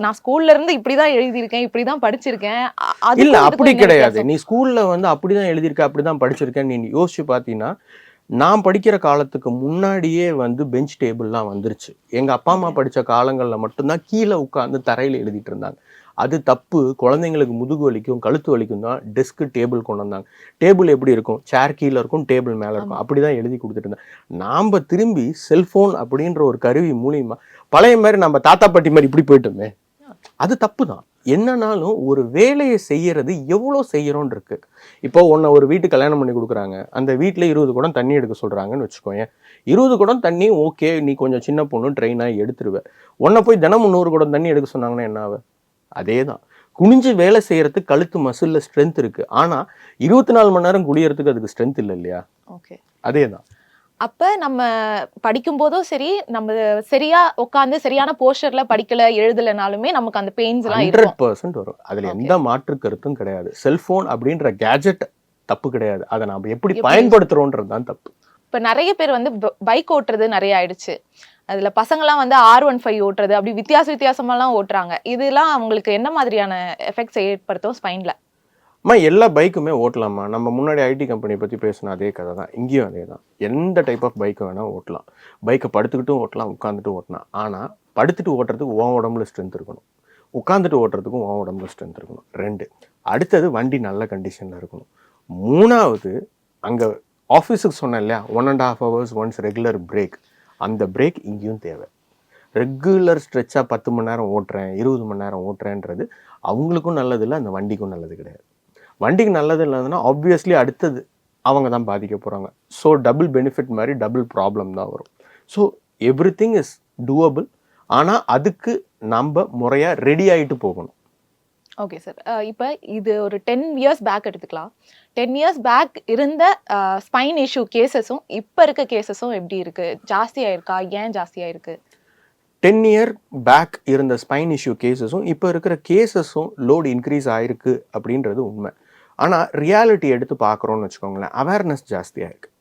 நான் ஸ்கூல்ல இருந்து இப்படி தான் எழுதியிருக்கேன், இப்படி தான் படிச்சிருக்கேன். இல்லை, அப்படி கிடையாது. நீ ஸ்கூலில் வந்து அப்படி தான் எழுதியிருக்க, அப்படி தான் படிச்சிருக்கேன் நீ யோசிச்சு பார்த்தீங்கன்னா, நான் படிக்கிற காலத்துக்கு முன்னாடியே வந்து பெஞ்ச் டேபிள்லாம் வந்துருச்சு. எங்கள் அப்பா அம்மா படித்த காலங்களில் மட்டும்தான் கீழே உட்காந்து தரையில் எழுதிட்டு இருந்தாங்க. அது தப்பு. குழந்தைங்களுக்கு முதுகு வலிக்கும் கழுத்து வலிக்கும் தான் டெஸ்க்கு டேபிள் கொண்டு வந்தாங்க. டேபிள் எப்படி இருக்கும், சேர் கீழே இருக்கும், டேபிள் மேலே இருக்கும், அப்படி தான் எழுதி கொடுத்துட்டு இருந்தேன். நாம் திரும்பி செல்ஃபோன் அப்படின்ற ஒரு கருவி மூலியமா பழைய மாதிரி நம்ம தாத்தா பாட்டி மாதிரி இப்படி போயிட்டோமே, அது தப்பு தான். என்னன்னாலும் ஒரு வேலையை செய்யறது எவ்வளோ செய்யறோன்னு இருக்கு. இப்போ உன்னை ஒரு வீட்டுக்கு கல்யாணம் பண்ணி கொடுக்குறாங்க, அந்த வீட்டில் 20 குடம் தண்ணி எடுக்க சொல்றாங்கன்னு வச்சுக்கோங்க. 20 குடம் தண்ணி ஓகே, நீ கொஞ்சம் சின்ன பொண்ணு ட்ரெயினாக எடுத்துருவேன். உன்னை போய் தினமும் 100 குடம் தண்ணி எடுக்க சொன்னாங்கன்னா என்ன ஆகும்? அதே தான். குனிஞ்சு வேலை செய்யறதுக்கு கழுத்து மசில்ல ஸ்ட்ரென்த் இருக்கு, ஆனா 24 மணி நேரம் குடியறதுக்கு அதுக்கு ஸ்ட்ரென்த் இல்லை இல்லையா? ஓகே, அதே தான். அப்ப நம்ம படிக்கும் போதும் சரி, நம்ம சரியா உட்காந்து சரியான போஸ்டர்ல படிக்கல எழுதலனாலுமே நமக்கு அந்த பெயின்ஸ் எல்லாம் 100% வரும். அதுல எந்த மாற்று கருத்தும் கிடையாது. செல்போன் அப்படின்ற கேஜெட் தப்பு கிடையாது, அதை நாம எப்படி பயன்படுத்துறோம்ன்றது தான் தப்பு. இப்ப நிறைய பேர் வந்து பைக் ஓட்டுறது நிறைய ஆயிடுச்சு. அதுல பசங்கலாம் வந்து R15 ஓட்டுறது, அப்படி வித்தியாசமாலாம் ஓட்டுறாங்க. இதெல்லாம் அவங்களுக்கு என்ன மாதிரியான எஃபெக்ட்ஸ் ஏற்படுத்தும் ஸ்பைன்ல? எல்லா பைக்குமே ஓட்டலாமா. நம்ம முன்னாடி ஐடி கம்பெனி பற்றி பேசின அதே கதை தான், இங்கேயும் அதே தான். எந்த டைப் ஆஃப் பைக்கு வேணால் ஓட்டலாம். பைக்கை படுத்துக்கிட்டும் ஓட்டலாம், உட்காந்துட்டு ஓட்டலாம். ஆனால் படுத்துட்டு ஓட்டுறதுக்கு உன் உடம்புல ஸ்ட்ரென்த் இருக்கணும், உட்காந்துட்டு ஓட்டுறதுக்கும் உன் உடம்புல ஸ்ட்ரென்த் இருக்கணும். 2. அடுத்தது வண்டி நல்ல கண்டிஷனில் இருக்கணும். 3வது, அங்கே ஆஃபீஸுக்கு சொன்னேன் இல்லையா, 1.5 hours ஒன்ஸ் ரெகுலர் பிரேக், அந்த பிரேக் இங்கேயும் தேவை. ரெகுலர் ஸ்ட்ரெச்சாக 10 மணி நேரம் ஓட்டுறேன், 20 மணி நேரம் ஓட்டுறேன்றது அவங்களுக்கும் நல்லது இல்லை, அந்த வண்டிக்கும் நல்லது கிடையாது. வண்டிக்கு நல்லது இல்லைன்னா ஆப்வியஸ்லி அடுத்தது அவங்க தான் பாதிக்க போகிறாங்க. ஸோ டபுள் பெனிஃபிட் மாதிரி டபுள் ப்ராப்ளம் தான் வரும். ஸோ எவ்ரிதிங் இஸ் டூவபிள், ஆனால் அதுக்கு நம்ம முறையாக ரெடி ஆகிட்டு போகணும். Okay sir. இப்போ இது ஒரு 10 years பேக் எடுத்துக்கலாம். 10 years பேக் இருந்த ஸ்பைன் இஷ்யூ கேசஸும் இப்போ இருக்க கேசஸும் எப்படி இருக்கு? ஜாஸ்தியாக இருக்கா? ஏன் ஜாஸ்தியாக இருக்கு? 10 year பேக் இருந்த ஸ்பைன் இஷ்யூ கேசஸும் இப்போ இருக்கிற கேசஸும் லோடு இன்க்ரீஸ் ஆகிருக்கு அப்படின்றது உண்மை. ஆனால் ரியாலிட்டி எடுத்து பார்க்குறோன்னு வச்சுக்கோங்களேன், அவேர்னஸ் ஜாஸ்தியாக இருக்குது.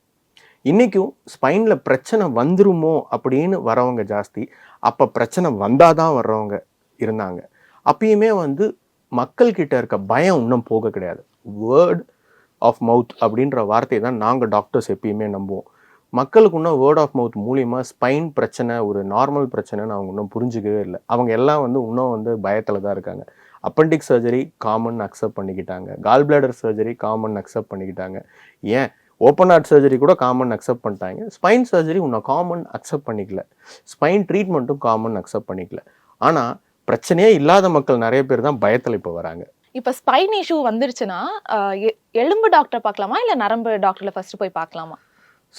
இன்றைக்கும் ஸ்பைனில் பிரச்சனை வந்துருமோ அப்படின்னு வரவங்க ஜாஸ்தி. அப்போ பிரச்சனை வந்தால் தான் வர்றவங்க இருந்தாங்க. அப்பயுமே வந்து மக்கள்கிட்ட இருக்க பயம் இன்னும் போக கிடையாது. வேர்ட் ஆஃப் மவுத் அப்படின்ற வார்த்தையை தான் நாங்கள் டாக்டர்ஸ் எப்பயுமே நம்புவோம். மக்களுக்கு இன்னும் வேர்ட் ஆஃப் மவுத் மூலிமா ஸ்பைன் பிரச்சனை ஒரு நார்மல் பிரச்சனைன்னு அவங்க இன்னும் புரிஞ்சிக்கவே இல்லை. அவங்க எல்லாம் வந்து இன்னும் வந்து பயத்தில் தான் இருக்காங்க. அப்பெண்டிக் சர்ஜரி காமன் அக்செப்ட் பண்ணிக்கிட்டாங்க, gall bladder surgery common accept பண்ணிக்கிட்டாங்க, ஏன் ஓப்பன் ஹார்ட் சர்ஜரி கூட காமன் அக்செப்ட் பண்ணிட்டாங்க. ஸ்பைன் சர்ஜரி இன்னும் காமன் அக்செப்ட் பண்ணிக்கல, ஸ்பைன் ட்ரீட்மெண்ட்டும் காமன் அக்செப்ட் பண்ணிக்கல. ஆனால் பிரச்சனையே இல்லாத மக்கள் நிறைய பேர் தான் பயத்தில் இப்போ வராங்க. இப்போ ஸ்பைன் இஷ்யூ வந்துருச்சுன்னா எலும்பு டாக்டர் பார்க்கலாமா இல்லை நரம்பு டாக்டரில் ஃபர்ஸ்ட் போய் பார்க்கலாமா?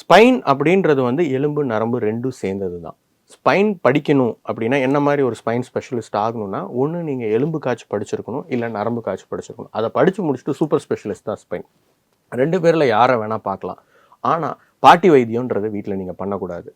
ஸ்பைன் அப்படின்றது வந்து எலும்பு நரம்பு ரெண்டும் சேர்ந்தது தான். ஸ்பைன் படிக்கணும் அப்படின்னா என்ன மாதிரி ஒரு ஸ்பைன் ஸ்பெஷலிஸ்ட் ஆகணும்னா, ஒன்று நீங்கள் எலும்பு காய்ச்சி படிச்சிருக்கணும், இல்லை நரம்பு காய்ச்சி படிச்சிருக்கணும். அதை படித்து முடிச்சுட்டு சூப்பர் ஸ்பெஷலிஸ்ட் தான் ஸ்பைன். 2 பேரில் யாரை வேணால் பார்க்கலாம். ஆனால் பாட்டி வைத்தியன்றது வீட்டில் நீங்கள் பண்ணக்கூடாது.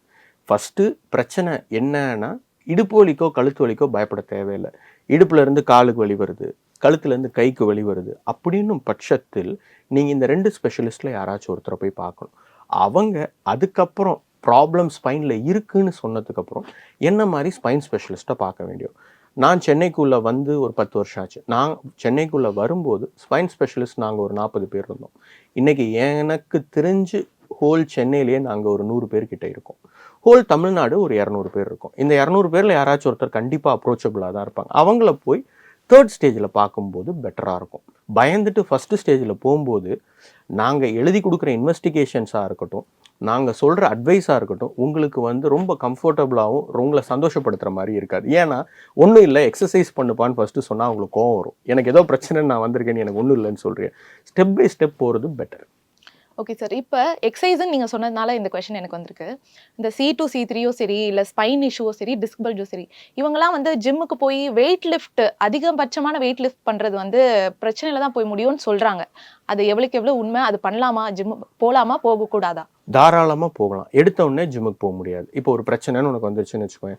ஃபஸ்ட்டு பிரச்சனை என்னன்னா, இடுப்பு வலிக்கோ கழுத்து வலிக்கோ பயப்பட தேவையில்லை. இடுப்புலேருந்து காலுக்கு வலி வருது, கழுத்துலேருந்து கைக்கு வலி வருது அப்படின்னும் பட்சத்தில் நீங்கள் இந்த 2 ஸ்பெஷலிஸ்ட்டில் யாராச்சும் ஒருத்தரை போய் பார்க்கணும். அவங்க அதுக்கப்புறம் ப்ராப்ளம் ஸ்பைனில் இருக்குன்னு சொன்னதுக்கப்புறம் என்ன மாதிரி ஸ்பைன் ஸ்பெஷலிஸ்ட்டை பார்க்க வேண்டியும். நான் சென்னைக்குள்ளே வந்து ஒரு 10 வருஷம் ஆச்சு. நான் சென்னைக்குள்ளே வரும்போது ஸ்பைன் ஸ்பெஷலிஸ்ட் நாங்கள் ஒரு 40 பேர் இருந்தோம். இன்றைக்கி எனக்கு தெரிஞ்சு ஹோல் சென்னையிலேயே நாங்கள் ஒரு 100 பேர்கிட்ட இருக்கோம். ஹோல் தமிழ்நாடு ஒரு 200 பேர் இருக்கும். இந்த 200 பேரில் யாராச்சும் ஒருத்தர் கண்டிப்பாக அப்ரோச்சபிளாக தான் இருப்பாங்க. அவங்கள போய் 3rd ஸ்டேஜில் பார்க்கும்போது பெட்டராக இருக்கும். பயந்துட்டு ஃபஸ்ட்டு ஸ்டேஜில் போகும்போது நாங்கள் எழுதி கொடுக்குற இன்வெஸ்டிகேஷன்ஸாக இருக்கட்டும், நாங்கள் சொல்கிற அட்வைஸாக இருக்கட்டும், உங்களுக்கு வந்து ரொம்ப கம்ஃபர்டபுளாகவும் உங்களை சந்தோஷப்படுத்துகிற மாதிரி இருக்காது. ஏன்னா ஒன்றும் இல்லை, எக்ஸசைஸ் பண்ணுப்பான்னு ஃபஸ்ட்டு சொன்னால் அவங்களுக்கு கோவம் வரும். எனக்கு ஏதோ பிரச்சனை, நான் வந்திருக்கேன்னு எனக்கு ஒன்றும் இல்லைன்னு சொல்கிறேன். ஸ்டெப் பை ஸ்டெப் போகிறது பெட்டர். Okay sir. இப்போ எக்ஸசைஸ்ன்னு நீங்கள் சொன்னதுனால இந்த கொஸ்டின் எனக்கு வந்திருக்கு. இந்த C2 C3யோ சரி, இல்லை ஸ்பைன் இஷ்யூவோ சரி, டிஸ்க் பல்ஜோ சரி, இவங்கெல்லாம் வந்து ஜிம்முக்கு போய் வெயிட் லிஃப்ட், அதிகபட்சமான வெயிட் லிஃப்ட் பண்ணுறது வந்து பிரச்சனையில தான் போய் முடியும்னு சொல்கிறாங்க. அது எவ்வளோ உண்மை? அது பண்ணலாமா? ஜிம் போகலாமா, போகக்கூடாதா? தாராளமாக போகலாம். எடுத்த உடனே ஜிம்முக்கு போக முடியாது. இப்போ ஒரு பிரச்சனைன்னு உனக்கு வந்துருச்சுன்னு வச்சுக்கோங்க,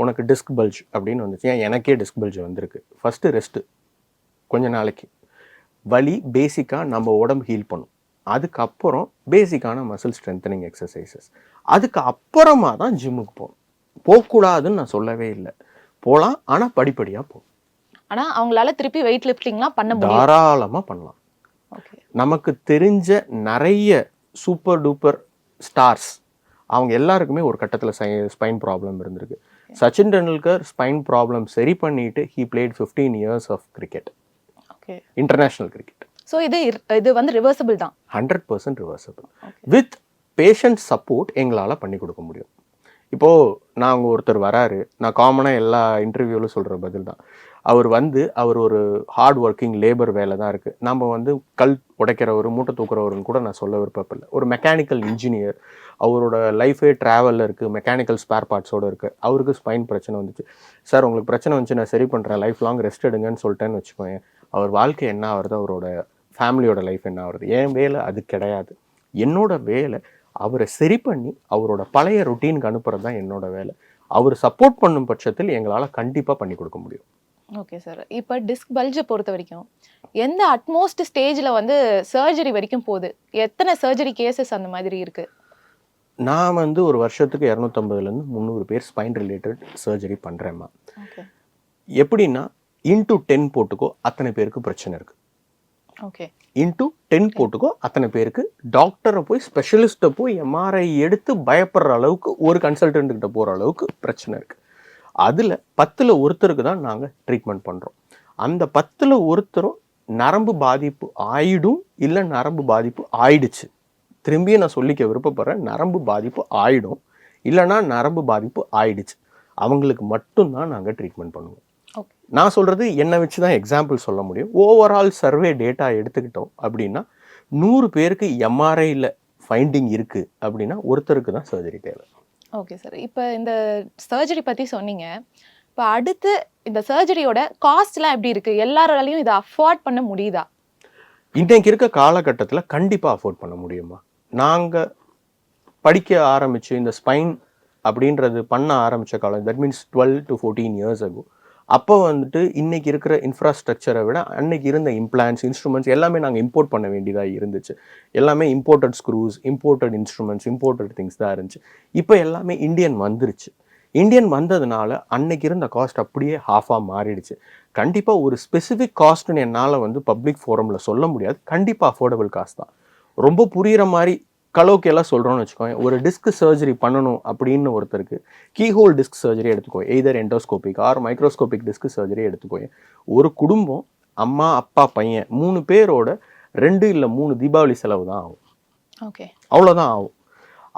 உனக்கு டிஸ்க் பல்ஜ் அப்படின்னு வந்துச்சு. ஏன் எனக்கே டிஸ்க் பல்ஜ் வந்திருக்கு. ஃபஸ்ட்டு ரெஸ்ட்டு கொஞ்ச நாளைக்கு, வலி பேசிக்காக நம்ம உடம்பு ஹீல் பண்ணும். அதுக்கப்புறம் பேசிக்கான மசில் ஸ்ட்ரென்தனிங் எக்ஸசைசஸ், அதுக்கு அப்புறமா தான் ஜிம்முக்கு போகணும். போகக்கூடாதுன்னு நான் சொல்லவே இல்லை, போகலாம், ஆனால் படிப்படியாக போகும். ஆனால் அவங்களால திருப்பி வெயிட் லிஃப்டிங்லாம் பண்ண முடியும்? தாராளமாக பண்ணலாம். ஓகே. நமக்கு தெரிஞ்ச நிறைய சூப்பர் டூப்பர் ஸ்டார்ஸ் அவங்க எல்லாருக்குமே ஒரு கட்டத்தில் ஸ்பைன் ப்ராப்ளம் இருந்திருக்கு. சச்சின் டெண்டுல்கர் ஸ்பைன் ப்ராப்ளம் சரி பண்ணிட்டு he played 15 years of cricket, international cricket. So இது வந்து ரிவர்சபிள் தான்? 100% ரிவர்சபிள். வித் பேஷண்ட் சப்போர்ட் எங்களால் பண்ணி கொடுக்க முடியும். இப்போது நாங்கள் ஒருத்தர் வராரு, நான் காமனாக எல்லா இன்டர்வியூவில் சொல்கிற பதில் தான். அவர் ஒரு ஹார்ட் ஒர்க்கிங் லேபர் வேலை தான் இருக்குது. நம்ம வந்து கல் உடைக்கிறவர், மூட்டை தூக்குறவருன்னு கூட நான் சொல்ல விருப்பப்பில்லை. ஒரு மெக்கானிக்கல் இன்ஜினியர், அவரோட லைஃபே ட்ராவலில் இருக்குது, மெக்கானிக்கல் ஸ்பேர் பார்ட்ஸோடு இருக்குது. அவருக்கு ஸ்பைன் பிரச்சனை வந்துச்சு. சார் உங்களுக்கு பிரச்சனை வந்துச்சு, நான் சரி பண்ணுறேன், லைஃப் லாங் ரெஸ்ட் எடுங்கன்னு சொல்லிட்டேன்னு வச்சுக்கோங்க. அவர் வாழ்க்கை என்ன ஆகுறது, அவரோட ஃபேமிலியோட லைஃப் என்ன ஆகுறது? என் வேலை அது கிடையாது. என்னோட வேலை அவரை சரி பண்ணி அவரோட பழைய ரொட்டீனுக்கு அனுப்புறது தான் என்னோட வேலை. அவர் சப்போர்ட் பண்ணும் பட்சத்தில் எங்களால் கண்டிப்பாக பண்ணி கொடுக்க முடியும். Okay sir. இப்போ டிஸ்க் பல்ஜை பொறுத்த வரைக்கும் எந்த அட்மோஸ்ட் ஸ்டேஜில் வந்து சர்ஜரி வரைக்கும் போகுது? எத்தனை சர்ஜரி கேசஸ் அந்த மாதிரி இருக்கு? நான் வந்து ஒரு வருஷத்துக்கு 250 to 300 பேர் ஸ்பைன் ரிலேட்டட் சர்ஜரி பண்ணுறேம்மா. எப்படின்னா இன்டூ 10 போட்டுக்கோ, அத்தனை பேருக்கு பிரச்சனை இருக்குது. ஓகே. இன்டூ 10 போட்டுக்கோ, அத்தனை பேருக்கு டாக்டரை போய் ஸ்பெஷலிஸ்ட்டை போய் எம்ஆர்ஐ எடுத்து பயப்படுற அளவுக்கு, ஒரு கன்சல்டன்ட்கிட்ட போகிற அளவுக்கு பிரச்சனை இருக்குது. அதில் 10ல் ஒருத்தருக்கு தான் நாங்கள் ட்ரீட்மெண்ட் பண்ணுறோம். அந்த 10ல் ஒருத்தரும் நரம்பு பாதிப்பு ஆயிடும், இல்லை நரம்பு பாதிப்பு ஆயிடுச்சு. திரும்பியும் நான் சொல்லிக்க விருப்பப்படுறேன், நரம்பு பாதிப்பு ஆயிடும், இல்லைனா நரம்பு பாதிப்பு ஆயிடுச்சு, அவங்களுக்கு மட்டும்தான் நாங்கள் ட்ரீட்மெண்ட் பண்ணுவோம். நான் சொல்கிறது என்னை வச்சு தான் எக்ஸாம்பிள் சொல்ல முடியும். ஓவரால் சர்வே டேட்டா எடுத்துக்கிட்டோம் அப்படின்னா 100 பேருக்கு எம்ஆர்ஐயில் ஃபைண்டிங் இருக்குது அப்படின்னா ஒருத்தருக்கு தான் சர்ஜரி தேவை. Okay sir. இப்போ இந்த சர்ஜரி பற்றி சொன்னீங்க. இப்போ அடுத்து இந்த சர்ஜரியோட காஸ்ட்லாம் எப்படி இருக்குது? எல்லாராலையும் இதை அஃபோர்ட் பண்ண முடியுதா? இன்றைக்கு இருக்க காலகட்டத்தில் கண்டிப்பாக அஃபோர்ட் பண்ண முடியுமா? நாங்கள் படிக்க ஆரம்பித்து இந்த ஸ்பைன் அப்படின்றது பண்ண ஆரம்பித்த காலம், that means 12 to 14 years ago. அப்போ வந்துட்டு இன்றைக்கி இருக்கிற இன்ஃப்ராஸ்ட்ரக்சரை விட அன்னைக்கு இருந்த இம்ப்ளான்ஸ், இன்ஸ்ட்ருமெண்ட்ஸ் எல்லாமே நாங்கள் இம்போர்ட் பண்ண வேண்டியதாக இருந்துச்சு. எல்லாமே imported screws, imported instruments, imported things தான் இருந்துச்சு. இப்போ எல்லாமே இந்தியன் வந்துருச்சு. இந்தியன் வந்ததுனால அன்னைக்கு இருந்த காஸ்ட் அப்படியே ஹாஃபாக மாறிடுச்சு. கண்டிப்பாக ஒரு ஸ்பெசிஃபிக் காஸ்ட்னு என்னால் வந்து பப்ளிக் ஃபோரமில் சொல்ல முடியாது. கண்டிப்பாக அஃபோர்டபுள் காஸ்ட் தான். ரொம்ப புரிகிற மாதிரி கலோக்கெல்லாம் சொல்கிறோன்னு வச்சுக்கோங்க. ஒரு டிஸ்க் சர்ஜரி பண்ணணும் அப்படின்னு ஒருத்தருக்கு கீஹோல் டிஸ்க் சர்ஜரி எடுத்துக்கோ, either endoscopic or microscopic disc surgery எடுத்துக்கோங்க. ஒரு குடும்பம், அம்மா அப்பா பையன் 3 பேரோட 2 இல்லை 3 தீபாவளி செலவு தான் ஆகும். ஓகே, அவ்வளோதான் ஆகும்.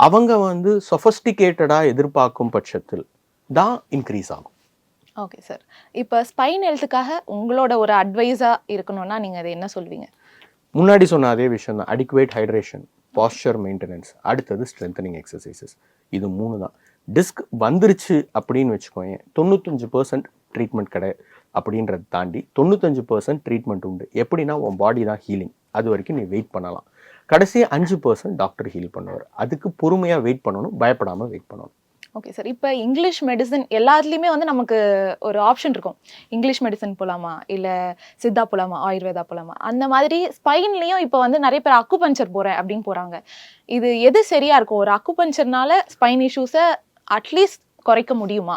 அவங்க வந்து சொஃபஸ்டிகேட்டடாக எதிர்பார்க்கும் பட்சத்தில் தான் இன்க்ரீஸ் ஆகும். Okay sir. இப்போ ஸ்பைன் ஹெல்த்துக்காக உங்களோட ஒரு அட்வைஸாக இருக்கணும்னா நீங்கள் அதை என்ன சொல்வீங்க? முன்னாடி சொன்ன அதே விஷயம் தான். அடிக்குவேட் ஹைட்ரேஷன், பாஸ்டர் மெயின்டெனன்ஸ், அடுத்தது ஸ்ட்ரென்தனிங் எக்ஸசைசஸ். இது 3 தான். டிஸ்க் வந்துருச்சு அப்படின்னு வச்சுக்கோங்க, 95% ட்ரீட்மெண்ட் கிடையாது. அப்படின்றத தாண்டி 95% ட்ரீட்மெண்ட் உண்டு. எப்படின்னா உன் பாடி தான் ஹீலிங், அது வரைக்கும் நீ வெயிட் பண்ணலாம். கடைசி 5% டாக்டர் ஹீல் பண்ணுவார். அதுக்கு பொறுமையாக வெயிட் பண்ணணும், பயப்படாமல் வெயிட் பண்ணணும். Okay sir. இப்போ இங்கிலீஷ் மெடிசன் எல்லாத்துலேயுமே வந்து நமக்கு ஒரு ஆப்ஷன் இருக்கும். இங்கிலீஷ் மெடிசன் போகலாமா, இல்லை சித்தா போகலாமா, ஆயுர்வேதா போகலாமா, அந்த மாதிரி ஸ்பைன்லேயும் இப்போ வந்து நிறைய பேர் அக்குபஞ்சர் போகிறேன் அப்படின்னு போகிறாங்க. இது எது சரியாக இருக்கும்? ஒரு அக்குபஞ்சர்னால ஸ்பைன் இஷ்யூஸை அட்லீஸ்ட் குறைக்க முடியுமா?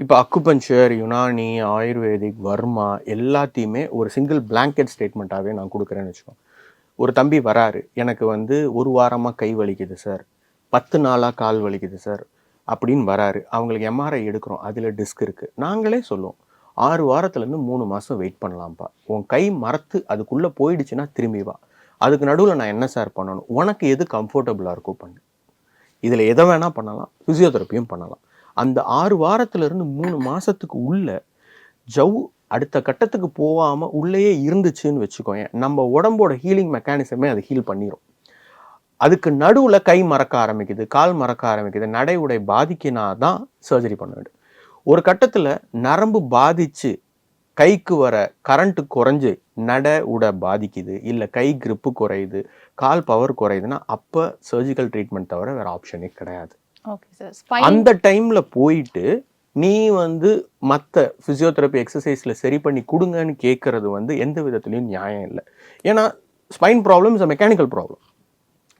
இப்போ அக்குபஞ்சர், யுனானி, ஆயுர்வேதிக், வர்மா எல்லாத்தையுமே ஒரு சிங்கிள் பிளாங்கெட் ஸ்டேட்மெண்ட்டாகவே நான் கொடுக்குறேன்னு வச்சுக்கோங்க. ஒரு தம்பி வராரு, எனக்கு வந்து 1 வாரமாக கை வலிக்குது சார், 10 நாளாக கால் வலிக்குது சார் அப்படின்னு வராரு. அவங்களுக்கு எம்ஆர்ஐ எடுக்கிறோம், அதில் டிஸ்க் இருக்குது. நாங்களே சொல்லுவோம் 6 வாரத்துலேருந்து 3 மாதம் வெயிட் பண்ணலாம்ப்பா. உன் கை மரத்து அதுக்குள்ளே போயிடுச்சுன்னா திரும்பி வா. அதுக்கு நடுவில் நான் என்ன சார் பண்ணணும்? உனக்கு எது கம்ஃபர்டபுளாக இருக்கோ பண்ணு. இதில் எதை வேணால் பண்ணலாம், ஃபிசியோதெரப்பியும் பண்ணலாம். அந்த 6 வாரத்துலேருந்து 3 மாதத்துக்கு உள்ள ஜவ் அடுத்த கட்டத்துக்கு போகாமல் உள்ளேயே இருந்துச்சுன்னு வச்சுக்கோங்க, நம்ம உடம்போட ஹீலிங் மெக்கானிசமே அது ஹீல் பண்ணிடும். அதுக்கு நடுவில் கை மறக்க ஆரம்பிக்குது, கால் மறக்க ஆரம்பிக்குது, நடை உடை பாதிக்கினா தான் சர்ஜரி பண்ண வேண்டும். ஒரு கட்டத்தில் நரம்பு பாதித்து கைக்கு வர கரண்ட்டு குறைஞ்சு நட உட பாதிக்குது, இல்லை கை கிரிப்பு குறையுது, கால் பவர் குறையுதுன்னா அப்போ சர்ஜிக்கல் ட்ரீட்மெண்ட் தவிர வேறு ஆப்ஷனே கிடையாது. Okay sir. அந்த டைமில் போயிட்டு நீ வந்து மற்ற ஃபிசியோதெரப்பி எக்ஸசைஸில் சரி பண்ணி கொடுங்கன்னு கேட்குறது வந்து எந்த விதத்துலையும் நியாயம் இல்லை. ஏன்னா spine problem is a mechanical problem.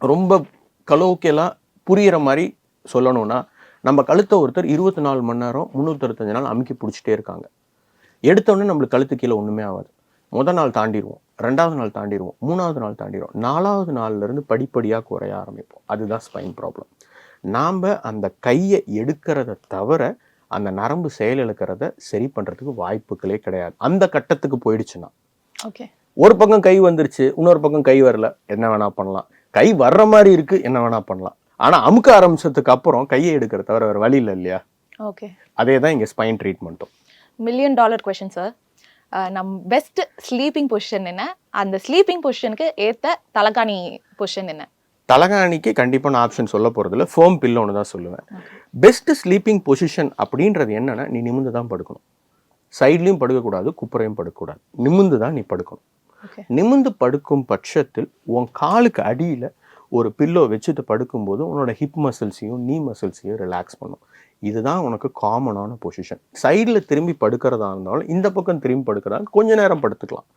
ரொம்ப கலோக்கியலாக புரிகிற மாதிரி சொல்லணும்னா, நம்ம கழுத்தை ஒருத்தர் 24 மணி நேரம் 365 நாள் அமுக்கி பிடிச்சிட்டே இருக்காங்க. எடுத்தோடனே நம்மளுக்கு கழுத்து கீழே ஒன்றுமே ஆகாது. முதல் நாள் தாண்டிடுவோம், 2வது நாள் தாண்டிடுவோம், 3வது நாள் தாண்டிடுவோம், 4வது நாள்லேருந்து படிப்படியாக குறைய ஆரம்பிப்போம். அதுதான் ஸ்பைன் ப்ராப்ளம். நாம் அந்த கையை எடுக்கிறத தவிர அந்த நரம்பு செயலிழக்கிறத சரி பண்ணுறதுக்கு வாய்ப்புகளே கிடையாது. அந்த கட்டத்துக்கு போயிடுச்சுன்னா, ஓகே, ஒரு பக்கம் கை வந்துருச்சு, இன்னொரு பக்கம் கை வரல, என்ன வேணா பண்ணலாம். கை வர்ற மாதிரி இருக்கு, என்ன வேணா பண்ணலாம். ஆனால் அமுக்க ஆரம்பிச்சதுக்கு அப்புறம் கையை எடுக்கிறத தவிர வேறு வழி இல்லை இல்லையா? ஓகே, அதே தான் இங்கே ஸ்பைன் ட்ரீட்மெண்ட்டும். $1,000,000 question sir. நம் பெஸ்ட் ஸ்லீப்பிங் பொசிஷன் என்ன? அந்த ஸ்லீப்பிங் பொசிஷனுக்கு ஏற்ற தலகாணி பொசிஷன் என்ன? தலகாணிக்கு கண்டிப்பாக நான் ஆப்ஷன் சொல்ல போகிறதில்ல, ஃபோம் பில்லோன்னு தான் சொல்லுவேன். பெஸ்ட் ஸ்லீப்பிங் பொசிஷன் அப்படின்றது என்னன்னா, நீ நிமிந்து தான் படுக்கணும். சைட்லையும் படுக்கக்கூடாது, குப்புறையும் படுக்கக்கூடாது. நிமிந்து தான் நீ படுக்கணும். நிமிந்து படுக்கும் பட்சத்தில் உன் காலுக்கு அடியில் ஒரு பில்லோ வச்சுட்டு படுக்கும்போது உன்னோட ஹிப் மசில்ஸையும் நீ மசில்ஸையும் ரிலாக்ஸ் பண்ணும். இதுதான் உனக்கு காமனான பொசிஷன். சைடில் திரும்பி படுக்கிறதா இருந்தாலும் இந்த பக்கம் திரும்பி படுக்கிறதா கொஞ்ச நேரம் படுத்துக்கலாம்.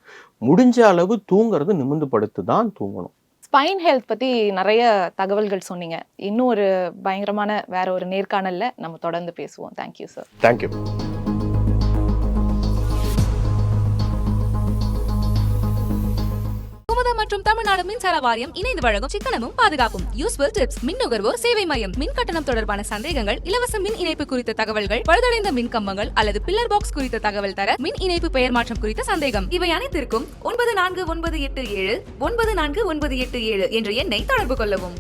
முடிஞ்ச அளவு தூங்குறது நிமிந்து படுத்து தான் தூங்கணும். ஸ்பைன் ஹெல்த் பற்றி நிறைய தகவல்கள் சொன்னீங்க. இன்னும் ஒரு பயங்கரமான வேற ஒரு நேர்காணலில் நம்ம தொடர்ந்து பேசுவோம். Thank you sir. தேங்க்யூ. மற்றும் தமிழ்நாடு மின்சார வாரியம் இணைந்து வழங்கும் சிக்கனமும் பாதுகாப்பும் யூஸ்ஃபுல் டிப்ஸ். மின் நுகர்வோர் சேவை மையம். மின் கட்டணம் தொடர்பான சந்தேகங்கள், இலவச மின் இணைப்பு குறித்த தகவல்கள், பழுதடைந்த மின் கம்பங்கள் அல்லது பில்லர் பாக்ஸ் குறித்த தகவல் தர, மின் இணைப்பு பெயர் மாற்றம் குறித்த சந்தேகம், இவை அனைத்திற்கும் 9497 94987 என்ற எண்ணை தொடர்பு கொள்ளவும்.